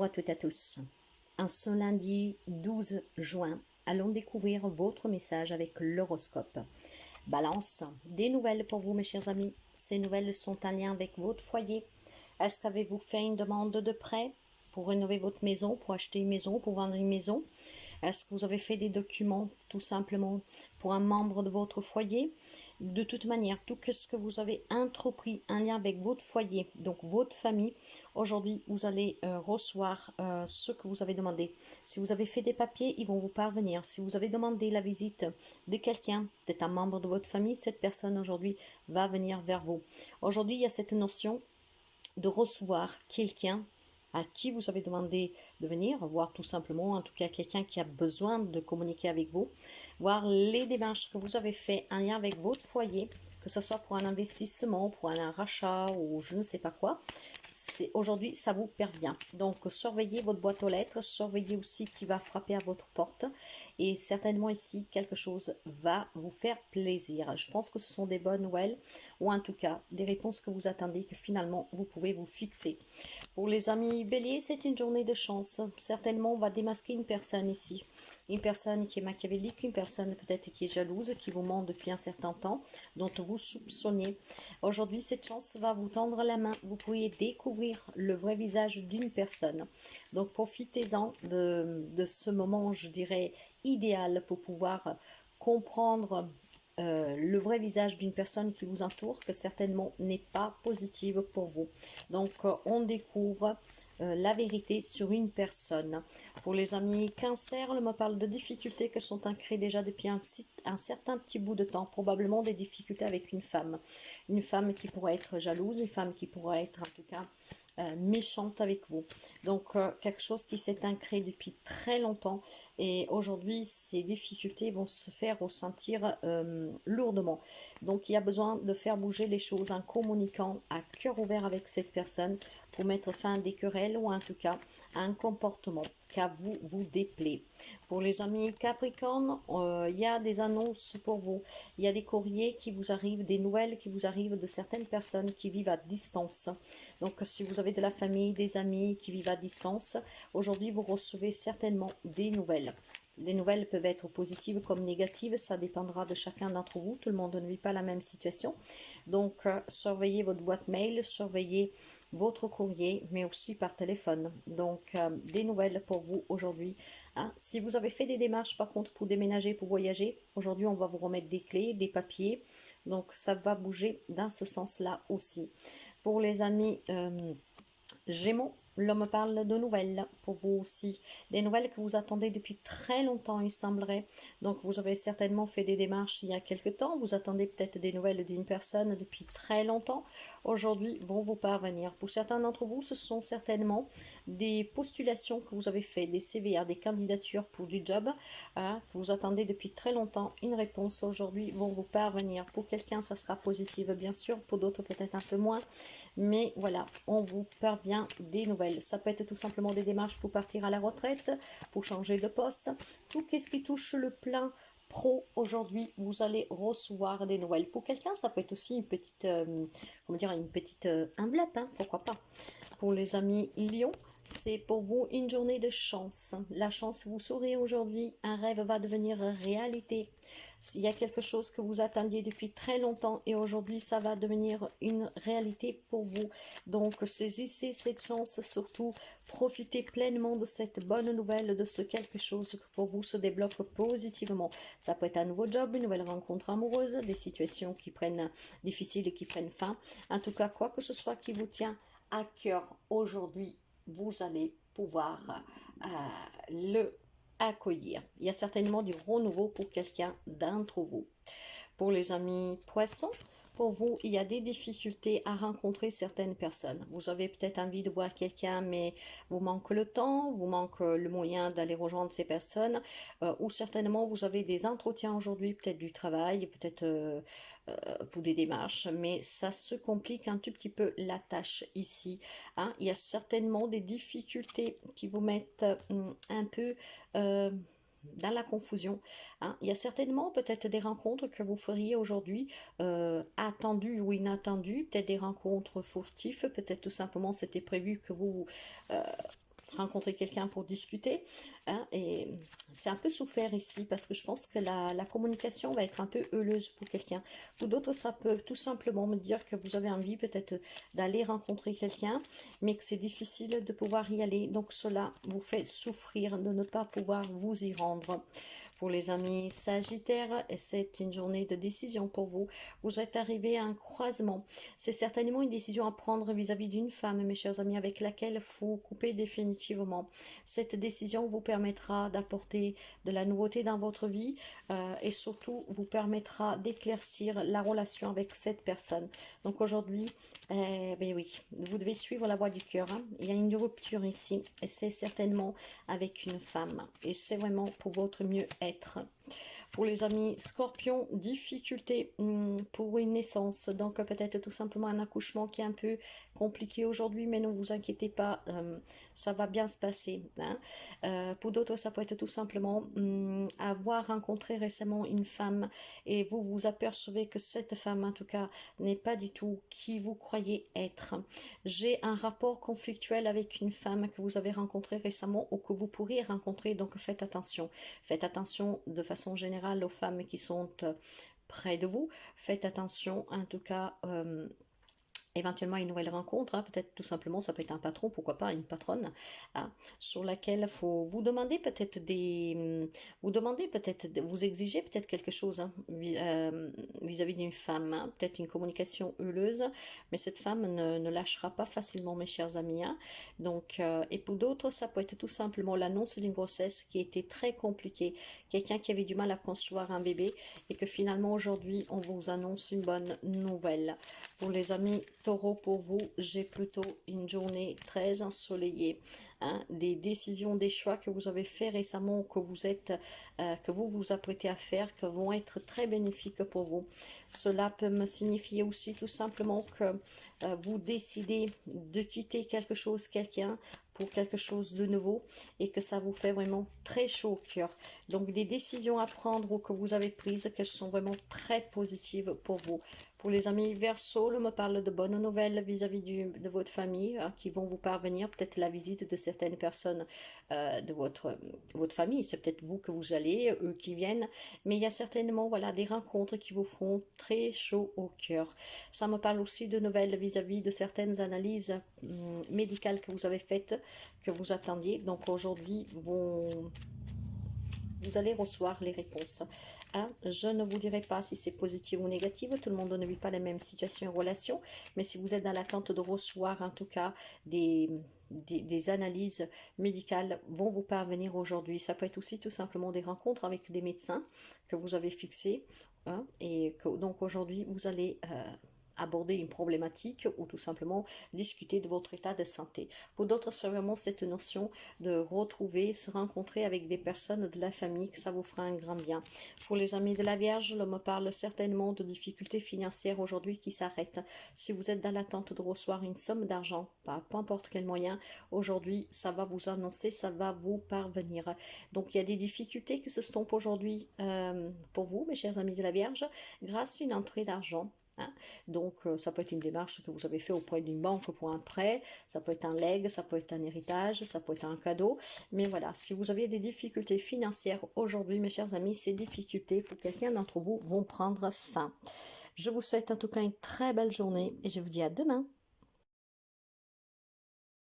Bonjour à toutes et à tous. En ce lundi 12 juin, allons découvrir votre message avec l'horoscope. Balance, des nouvelles pour vous mes chers amis. Ces nouvelles sont en lien avec votre foyer. Est-ce qu'avez-vous fait une demande de prêt pour rénover votre maison, pour acheter une maison, pour vendre une maison? Est-ce que vous avez fait des documents tout simplement pour un membre de votre foyer? De toute manière, tout ce que vous avez entrepris en lien avec votre foyer, donc votre famille, aujourd'hui, vous allez recevoir ce que vous avez demandé. Si vous avez fait des papiers, ils vont vous parvenir. Si vous avez demandé la visite de quelqu'un, peut-être un membre de votre famille, cette personne aujourd'hui va venir vers vous. Aujourd'hui, il y a cette notion de recevoir quelqu'un à qui vous avez demandé de venir, voir tout simplement, en tout cas quelqu'un qui a besoin de communiquer avec vous, voir les démarches que vous avez fait en lien avec votre foyer, que ce soit pour un investissement, pour un rachat ou je ne sais pas quoi. Aujourd'hui, ça vous pervient. Donc, surveillez votre boîte aux lettres, surveillez aussi qui va frapper à votre porte. Et certainement ici, quelque chose va vous faire plaisir. Je pense que ce sont des bonnes nouvelles, ou en tout cas, des réponses que vous attendez, que finalement, vous pouvez vous fixer. Pour les amis béliers, c'est une journée de chance. Certainement, on va démasquer une personne ici. Une personne qui est machiavélique, une personne peut-être qui est jalouse, qui vous ment depuis un certain temps, dont vous soupçonnez. Aujourd'hui, cette chance va vous tendre la main. Vous pourriez découvrir le vrai visage d'une personne. Donc, profitez-en de ce moment, je dirais, idéal pour pouvoir comprendre le vrai visage d'une personne qui vous entoure, que certainement n'est pas positive pour vous. Donc, on découvre la vérité sur une personne. Pour les amis cancer, on me parle de difficultés que sont ancrées déjà depuis un certain petit bout de temps, probablement des difficultés avec une femme qui pourrait être jalouse, une femme qui pourrait être en tout cas méchante avec vous. Donc quelque chose qui s'est ancré depuis très longtemps et aujourd'hui ces difficultés vont se faire ressentir lourdement. Donc il y a besoin de faire bouger les choses en communiquant à cœur ouvert avec cette personne pour mettre fin à des querelles ou en tout cas à un comportement qu'à vous déplaît. Pour les amis Capricorne, il y a des annonces pour vous. Il y a des courriers qui vous arrivent, des nouvelles qui vous arrivent de certaines personnes qui vivent à distance. Donc si vous avez de la famille, des amis qui vivent à distance, aujourd'hui vous recevez certainement des nouvelles. Les nouvelles peuvent être positives comme négatives, ça dépendra de chacun d'entre vous. Tout le monde ne vit pas la même situation. Donc, surveillez votre boîte mail, surveillez votre courrier, mais aussi par téléphone. Donc, des nouvelles pour vous aujourd'hui. Hein. Si vous avez fait des démarches, par contre, pour déménager, pour voyager, aujourd'hui, on va vous remettre des clés, des papiers. Donc, ça va bouger dans ce sens-là aussi. Pour les amis Gémeaux, l'homme parle de nouvelles pour vous aussi. Des nouvelles que vous attendez depuis très longtemps, il semblerait. Donc, vous avez certainement fait des démarches il y a quelque temps. Vous attendez peut-être des nouvelles d'une personne depuis très longtemps. Aujourd'hui, vont vous parvenir. Pour certains d'entre vous, ce sont certainement des postulations que vous avez fait, des CVR, des candidatures pour du job. Hein, que vous attendez depuis très longtemps. Une réponse aujourd'hui vont vous parvenir. Pour quelqu'un, ça sera positif, bien sûr. Pour d'autres, peut-être un peu moins. Mais voilà, on vous parvient des nouvelles. Ça peut être tout simplement des démarches pour partir à la retraite, pour changer de poste. Tout ce qui touche le plan pro, aujourd'hui, vous allez recevoir des nouvelles. Pour quelqu'un, ça peut être aussi une petite, comment dire, une petite enveloppe, hein, pourquoi pas. Pour les amis Lion, c'est pour vous une journée de chance. La chance vous sourit aujourd'hui, un rêve va devenir réalité. Il y a quelque chose que vous attendiez depuis très longtemps et aujourd'hui ça va devenir une réalité pour vous. Donc saisissez cette chance, surtout profitez pleinement de cette bonne nouvelle, de ce quelque chose que pour vous se débloque positivement. Ça peut être un nouveau job, une nouvelle rencontre amoureuse, des situations qui prennent difficiles et qui prennent fin. En tout cas, quoi que ce soit qui vous tient à cœur aujourd'hui, vous allez pouvoir le accueillir. Il y a certainement du renouveau pour quelqu'un d'entre vous. Pour les amis poissons, pour vous, il y a des difficultés à rencontrer certaines personnes. Vous avez peut-être envie de voir quelqu'un, mais vous manque le temps, vous manque le moyen d'aller rejoindre ces personnes, ou certainement vous avez des entretiens aujourd'hui, peut-être du travail, peut-être pour des démarches, mais ça se complique un tout petit peu la tâche ici. Hein. Il y a certainement des difficultés qui vous mettent un peu dans la confusion. Hein. Il y a certainement peut-être des rencontres que vous feriez aujourd'hui, attendues ou inattendues, peut-être des rencontres furtives, peut-être tout simplement c'était prévu que vous rencontrer quelqu'un pour discuter, hein, et c'est un peu souffert ici parce que je pense que la communication va être un peu heuleuse pour quelqu'un. Pour d'autres, ça peut tout simplement me dire que vous avez envie peut-être d'aller rencontrer quelqu'un, mais que c'est difficile de pouvoir y aller. Donc cela vous fait souffrir de ne pas pouvoir vous y rendre. Pour les amis Sagittaires, c'est une journée de décision pour vous. Vous êtes arrivé à un croisement. C'est certainement une décision à prendre vis-à-vis d'une femme, mes chers amis, avec laquelle il faut couper définitivement. Cette décision vous permettra d'apporter de la nouveauté dans votre vie et surtout vous permettra d'éclaircir la relation avec cette personne. Donc aujourd'hui, ben oui, vous devez suivre la voie du cœur. Hein. Il y a une rupture ici et c'est certainement avec une femme. Et c'est vraiment pour votre mieux-être. Pour les amis Scorpion, difficulté pour une naissance, donc peut-être tout simplement un accouchement qui est un peu compliqué aujourd'hui, mais ne vous inquiétez pas, ça va bien se passer. Hein. Pour d'autres, ça peut être tout simplement avoir rencontré récemment une femme et vous vous apercevez que cette femme, en tout cas, n'est pas du tout qui vous croyez être. J'ai un rapport conflictuel avec une femme que vous avez rencontrée récemment ou que vous pourriez rencontrer, donc faites attention. Faites attention de façon générale aux femmes qui sont près de vous. Faites attention, en tout cas, éventuellement une nouvelle rencontre, hein, peut-être tout simplement, ça peut être un patron, pourquoi pas une patronne, hein, sur laquelle il faut vous demander peut-être vous exiger peut-être quelque chose hein, vis-à-vis d'une femme, hein, peut-être une communication heureuse, mais cette femme ne lâchera pas facilement, mes chers amis. Hein. Donc, et pour d'autres, ça peut être tout simplement l'annonce d'une grossesse qui était très compliquée, quelqu'un qui avait du mal à concevoir un bébé et que finalement aujourd'hui on vous annonce une bonne nouvelle. Pour les amis Taureau, pour vous, j'ai plutôt une journée très ensoleillée. Hein, des décisions, des choix que vous avez fait récemment, que vous vous apprêtez à faire, que vont être très bénéfiques pour vous. Cela peut me signifier aussi tout simplement que vous décidez de quitter quelque chose, quelqu'un, pour quelque chose de nouveau et que ça vous fait vraiment très chaud au cœur. Donc des décisions à prendre ou que vous avez prises, qu'elles sont vraiment très positives pour vous. Pour les amis Verseau, on me parle de bonnes nouvelles vis-à-vis de votre famille hein, qui vont vous parvenir, peut-être la visite de certaines personnes de votre famille, c'est peut-être vous que vous allez, eux qui viennent, mais il y a certainement voilà, des rencontres qui vous feront très chaud au cœur. Ça me parle aussi de nouvelles vis-à-vis de certaines analyses médicales que vous avez faites, que vous attendiez. Donc aujourd'hui, vous allez recevoir les réponses. Hein, je ne vous dirai pas si c'est positif ou négatif, tout le monde ne vit pas les mêmes situations et relations, mais si vous êtes dans l'attente de recevoir en tout cas des analyses médicales vont vous parvenir aujourd'hui. Ça peut être aussi tout simplement des rencontres avec des médecins que vous avez fixés hein, et que donc aujourd'hui vous allez aborder une problématique ou tout simplement discuter de votre état de santé. Pour d'autres, c'est vraiment cette notion de retrouver, se rencontrer avec des personnes de la famille, que ça vous fera un grand bien. Pour les amis de la Vierge, l'homme parle certainement de difficultés financières aujourd'hui qui s'arrêtent. Si vous êtes dans l'attente de recevoir une somme d'argent, par peu importe quel moyen, aujourd'hui, ça va vous annoncer, ça va vous parvenir. Donc, il y a des difficultés qui se stompent aujourd'hui pour vous, mes chers amis de la Vierge, grâce à une entrée d'argent. Hein. Donc, ça peut être une démarche que vous avez fait auprès d'une banque pour un prêt, ça peut être un legs, ça peut être un héritage, ça peut être un cadeau. Mais voilà, si vous avez des difficultés financières aujourd'hui, mes chers amis, ces difficultés pour quelqu'un d'entre vous vont prendre fin. Je vous souhaite en tout cas une très belle journée et je vous dis à demain.